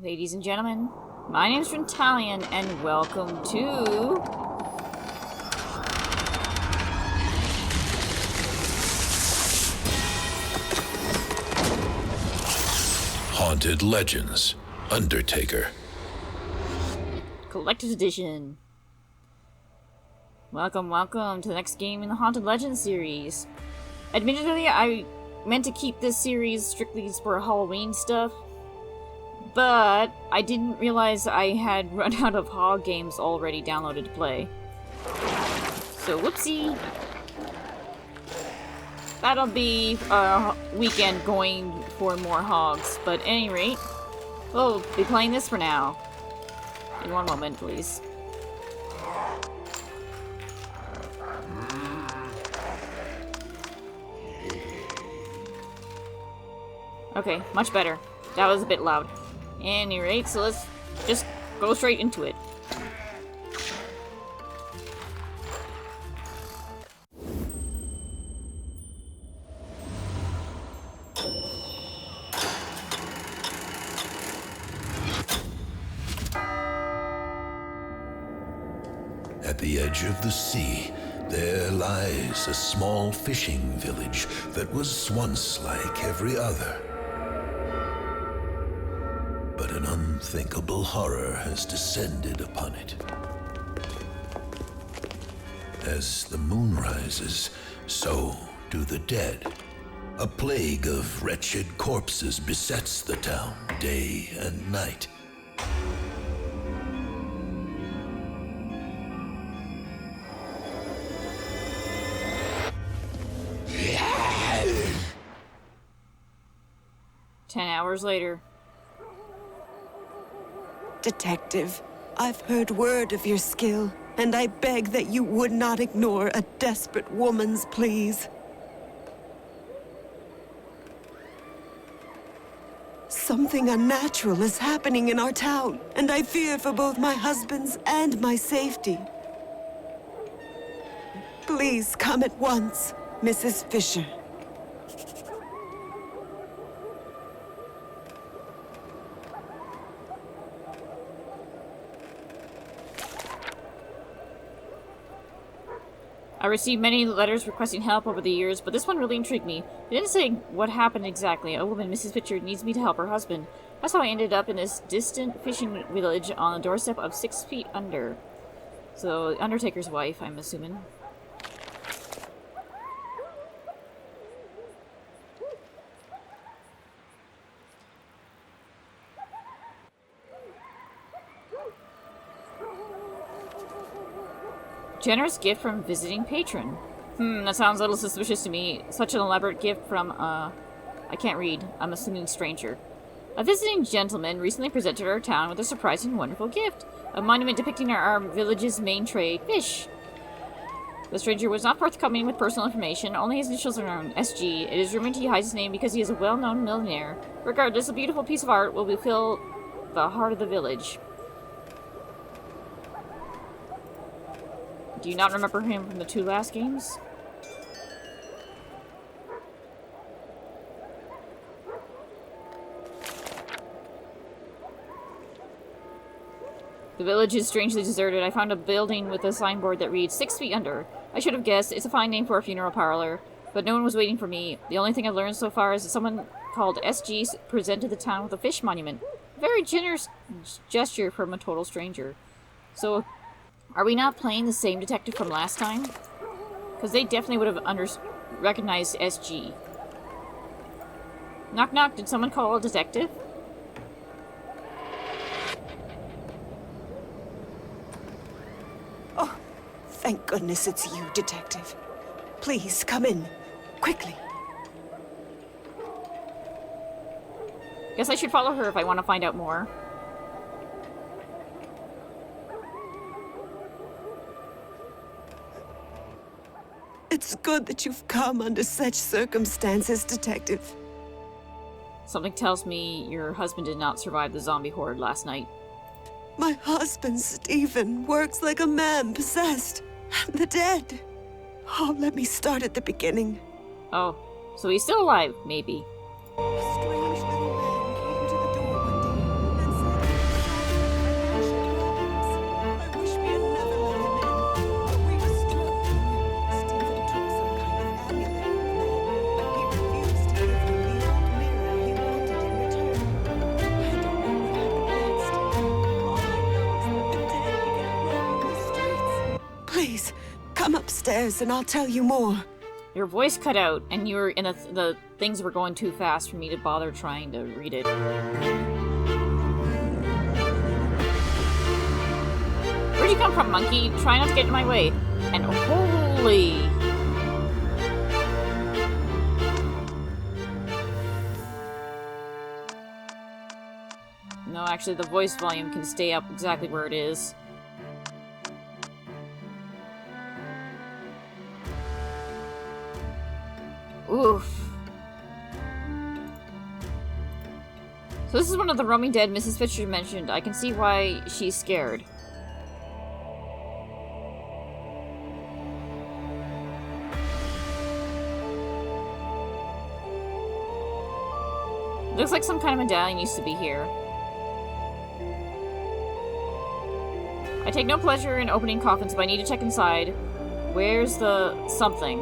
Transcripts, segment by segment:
Ladies and gentlemen, my name's Rentalion, and welcome to... Haunted Legends, Undertaker. Collector's Edition. Welcome to the next game in the Haunted Legends series. Admittedly, I meant to keep this series strictly for Halloween stuff, but I didn't realize I had run out of Hog games already downloaded to play. So whoopsie. That'll be a weekend going for more Hogs, but at any rate, we'll be playing this for now. In one moment, please. Okay, much better. That was a bit loud. Any rate, so let's just go straight into it. At the edge of the sea, there lies a small fishing village that was once like every other. But an unthinkable horror has descended upon it. As the moon rises, so do the dead. A plague of wretched corpses besets the town day and night. Ten hours later. Detective, I've heard word of your skill, and I beg that you would not ignore a desperate woman's pleas. Something unnatural is happening in our town, and I fear for both my husband's and my safety. Please come at once, Mrs. Fisher. I received many letters requesting help over the years, but this one really intrigued me. It didn't say what happened exactly. A woman, Mrs. Fisher, needs me to help her husband. That's how I ended up in this distant fishing village on the doorstep of 6 feet under. So, Undertaker's wife, I'm assuming. Generous gift from visiting patron. That sounds a little suspicious to me. Such an elaborate gift from, I can't read. I'm assuming stranger. A visiting gentleman recently presented our town with a surprising and wonderful gift. A monument depicting our village's main trade, fish. The stranger was not forthcoming with personal information, only his initials are known, SG. It is rumored he hides his name because he is a well-known millionaire. Regardless, a beautiful piece of art will fill the heart of the village. Do you not remember him from the 2 last games? The village is strangely deserted. I found a building with a signboard that reads 6 feet under. I should have guessed. It's a fine name for a funeral parlor, but no one was waiting for me. The only thing I've learned so far is that someone called SG presented the town with a fish monument. A very generous gesture from a total stranger. So, are we not playing the same detective from last time? Because they definitely would have recognized SG. Knock knock, did someone call a detective? Oh, thank goodness it's you, Detective. Please, come in. Quickly. Guess I should follow her if I want to find out more. It's good that you've come under such circumstances, Detective. Something tells me your husband did not survive the zombie horde last night. My husband, Stephen, works like a man possessed. And the dead. Oh, let me start at the beginning. Oh, so he's still alive, maybe. A strange little man came to the door one day and said, downstairs and I'll tell you more. Your voice cut out, and you were in the things were going too fast for me to bother trying to read it. Where'd you come from, monkey? Try not to get in my way. And holy... No, actually, the voice volume can stay up exactly where it is. Oof. So this is one of the roaming dead Mrs. Fisher mentioned. I can see why she's scared. Looks like some kind of medallion used to be here. I take no pleasure in opening coffins, but I need to check inside. Where's the something?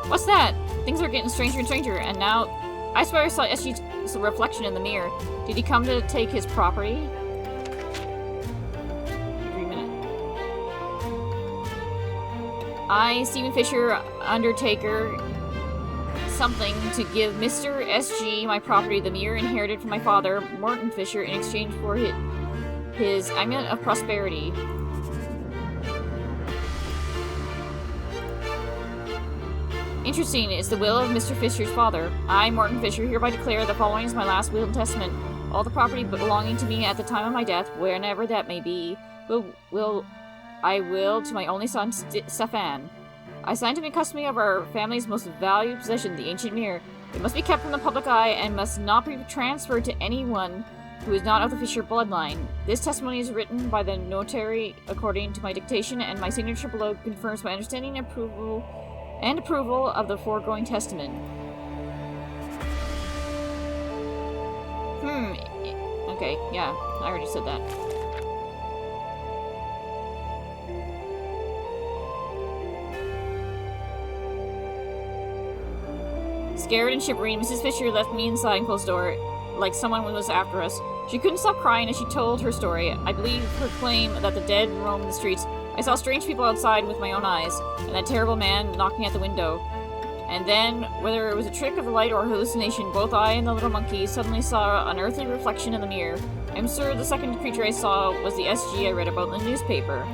What's that? Things are getting stranger and stranger, and now... I swear I saw SG's reflection in the mirror. Did he come to take his property? I, Stephen Fisher, Undertaker, something to give Mr. SG my property, the mirror inherited from my father, Morton Fisher, in exchange for his amulet of prosperity. Interesting, it's the will of Mr. Fisher's father. I, Morton Fisher, hereby declare the following is my last will and testament. All the property belonging to me at the time of my death, whenever that may be, I will to my only son, Stefan. I sign to be in custody of our family's most valued possession, the ancient mirror. It must be kept from the public eye and must not be transferred to anyone who is not of the Fisher bloodline. This testimony is written by the notary according to my dictation, and my signature below confirms my understanding and approval of the foregoing testament. Okay, yeah, I already said that. Scared and shivering, Mrs. Fisher left me inside and closed the door, like someone was after us. She couldn't stop crying as she told her story. I believe her claim that the dead roam the streets. I saw strange people outside with my own eyes, and that terrible man knocking at the window. And then, whether it was a trick of the light or hallucination, both I and the little monkey suddenly saw an earthly reflection in the mirror. I'm sure the second creature I saw was the SG I read about in the newspaper.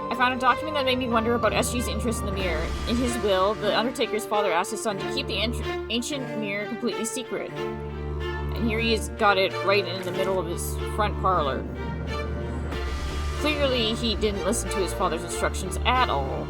I found a document that made me wonder about SG's interest in the mirror. In his will, the Undertaker's father asked his son to keep the ancient mirror completely secret. And here he's got it right in the middle of his front parlor. Clearly, he didn't listen to his father's instructions at all.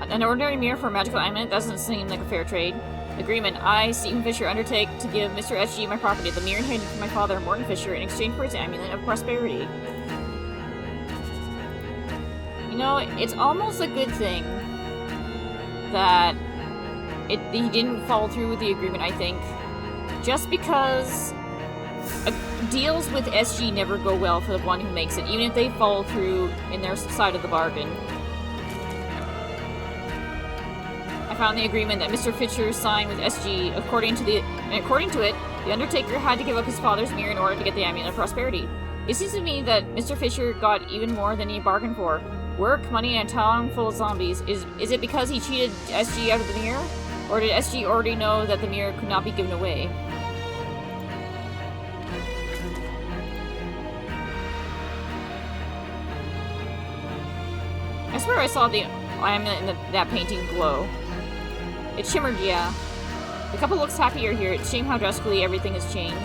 An ordinary mirror for a magical amulet doesn't seem like a fair trade. Agreement. I, Stephen Fisher, undertake to give Mr. SG my property, the mirror inherited from my father, Morton Fisher, in exchange for his amulet of prosperity. You know, it's almost a good thing that he didn't follow through with the agreement, I think. Just because deals with SG never go well for the one who makes it, even if they follow through in their side of the bargain. I found the agreement that Mr. Fisher signed with SG. According to it, the Undertaker had to give up his father's mirror in order to get the amulet of prosperity. It seems to me that Mr. Fisher got even more than he bargained for. Work, money, and a town full of zombies. Is it because he cheated SG out of the mirror? Or did SG already know that the mirror could not be given away? I swear I saw the amulet in that painting glow. It shimmered, yeah. The couple looks happier here. It's a shame how drastically everything has changed.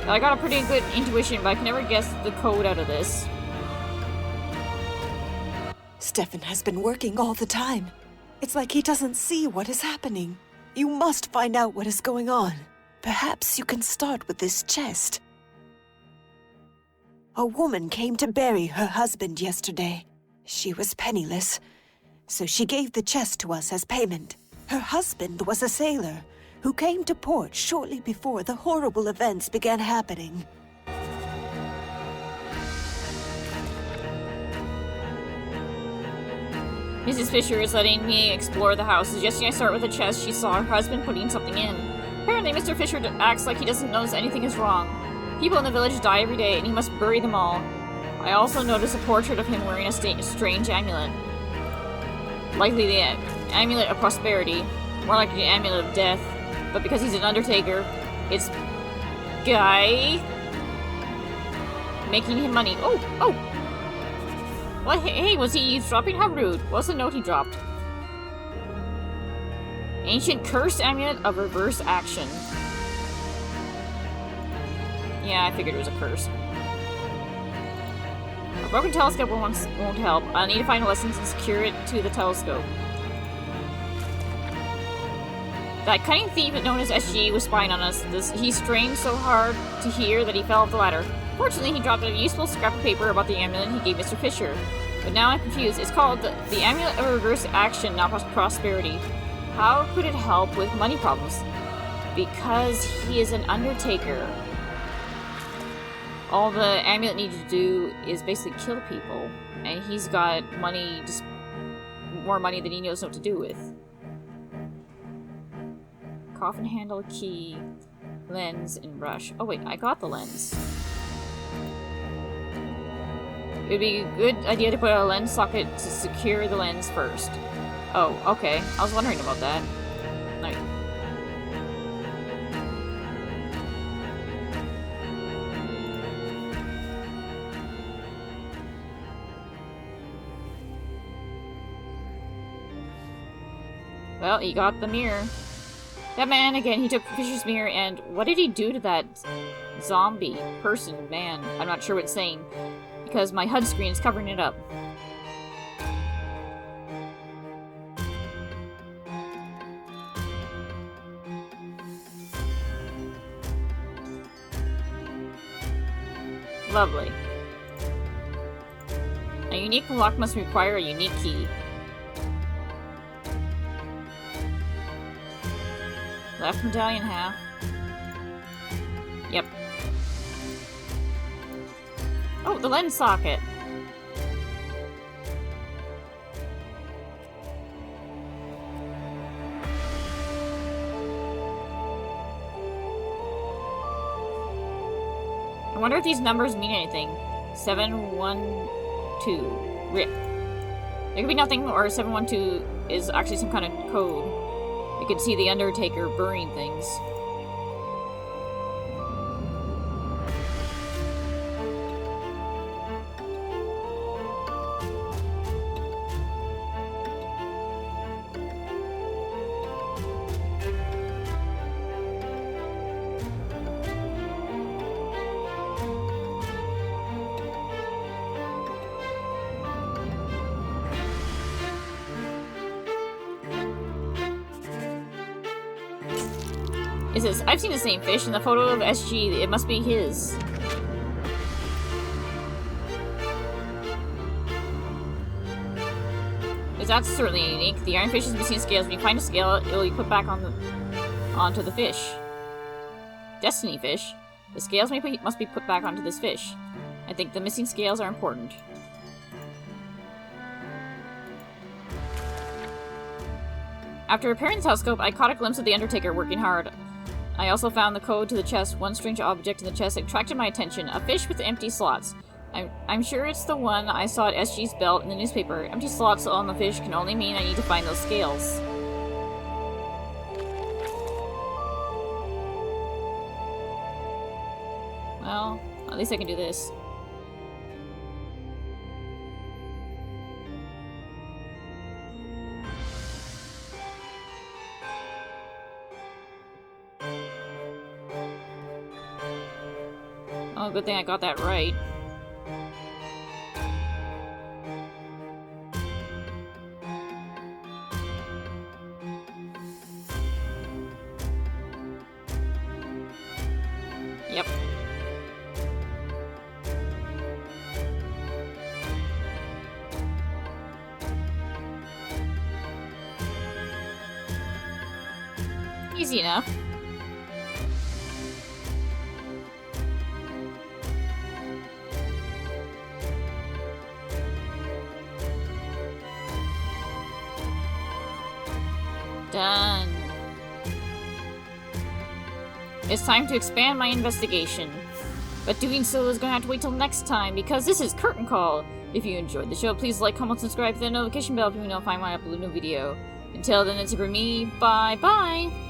I got a pretty good intuition, but I can never guess the code out of this. Stefan has been working all the time. It's like he doesn't see what is happening. You must find out what is going on. Perhaps you can start with this chest. A woman came to bury her husband yesterday. She was penniless, so she gave the chest to us as payment. Her husband was a sailor who came to port shortly before the horrible events began happening. Mrs. Fisher is letting me explore the house, suggesting I start with a chest she saw her husband putting something in. Apparently, Mr. Fisher acts like he doesn't notice anything is wrong. People in the village die every day, and he must bury them all. I also notice a portrait of him wearing a strange amulet. Likely the amulet of prosperity. More like the amulet of death. But because he's an Undertaker, it's... Guy... making him money. Oh! Oh! Well, hey, was he eavesdropping? How rude. What's the note he dropped? Ancient cursed amulet of reverse action. Yeah, I figured it was a curse. A broken telescope won't help. I'll need to find lessons and secure it to the telescope. That cunning thief known as SG was spying on us. He strained so hard to hear that he fell off the ladder. Fortunately, he dropped a useful scrap of paper about the amulet he gave Mr. Fisher. But now I'm confused. It's called the Amulet of Reverse Action, not Prosperity. How could it help with money problems? Because he is an Undertaker. All the amulet needs to do is basically kill people. And he's got money, just more money than he knows what to do with. Coffin handle, key, lens, and brush. Oh wait, I got the lens. It would be a good idea to put a lens socket to secure the lens first. Oh, okay. I was wondering about that. Right. Well, he got the mirror. That man again, he took Fisher's mirror, and what did he do to that zombie person, man? I'm not sure what it's saying, because my HUD screen is covering it up. Lovely. A unique lock must require a unique key. Left medallion half. Yep. Oh, the lens socket. I wonder if these numbers mean anything. 712. Rip. It could be nothing, or 712 is actually some kind of code. You can see the Undertaker burying things. It says, I've seen the same fish in the photo of SG. It must be his. That's certainly unique. The iron fish is missing scales. When you find a scale, it will be put back onto the fish. Destiny fish. The scales must be put back onto this fish. I think the missing scales are important. After repairing the telescope, I caught a glimpse of the Undertaker working hard. I also found the code to the chest. One strange object in the chest attracted my attention. A fish with empty slots. I'm sure it's the one I saw at SG's belt in the newspaper. Empty slots on the fish can only mean I need to find those scales. Well, at least I can do this. Oh, good thing I got that right. Yep. Easy enough. Done. It's time to expand my investigation. But doing so is going to have to wait till next time, because this is Curtain Call. If you enjoyed the show, please like, comment, subscribe, hit the notification bell if you know if I upload a new video. Until then, it's it for me. Bye-bye!